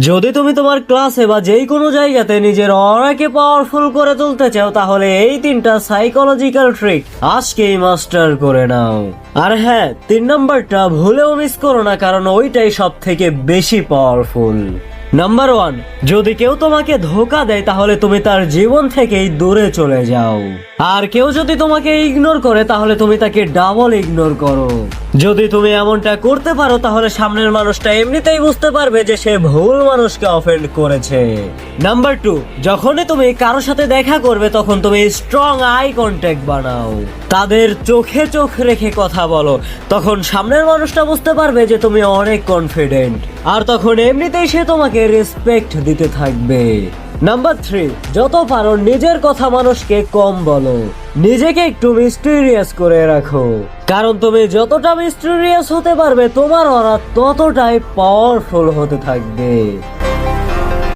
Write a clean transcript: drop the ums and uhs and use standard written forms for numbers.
যদি তুমি তোমার ক্লাসে বা যেই কোনো জায়গাতে নিজের অরাকে পাওয়ারফুল করে তুলতে চাও, তাহলে এই 3টা সাইকোলজিক্যাল ট্রিক আজকেই মাস্টার করে নাও। আর হ্যাঁ, 3 নাম্বারটা ভুলেও মিস করো না, কারণ ওইটাই সব থেকে বেশি পাওয়ারফুল। নাম্বার 1, যদি কেউ তোমাকে ধোকা দেয় তাহলে তুমি তার জীবন থেকেই দূরে চলে যাও। আর কেউ যদি তোমাকে ইগনোর করে তাহলে তুমি তাকে ডাবল ইগনোর করো। যদি তুমি এমনটা করতে পারো তাহলে সামনের মানুষটা এমনিতেই বুঝতে পারবে যে সে ভুল মানুষকে অফেন্ড করেছে। নাম্বার 2, যখনই তুমি কারোর সাথে দেখা করবে তখন তুমি স্ট্রং আই কন্ট্যাক্ট বানাও। তাদের চোখে চোখ রেখে কথা বলো, তখন সামনের মানুষটা বুঝতে পারবে যে তুমি অনেক কনফিডেন্ট, আর তখন এমনিতেই সে তোমাকে রেসপেক্ট দিতে থাকবে। নাম্বার 3, যত পারো নিজের কথা মানুষকে কম বলো। নিজেকে একটু মিস্টিরিয়াস করে রাখো, কারণ তুমি যতটা মিস্টিরিয়াস হতে পারবে তোমার অরা ততটাই পাওয়ারফুল হতে থাকবে।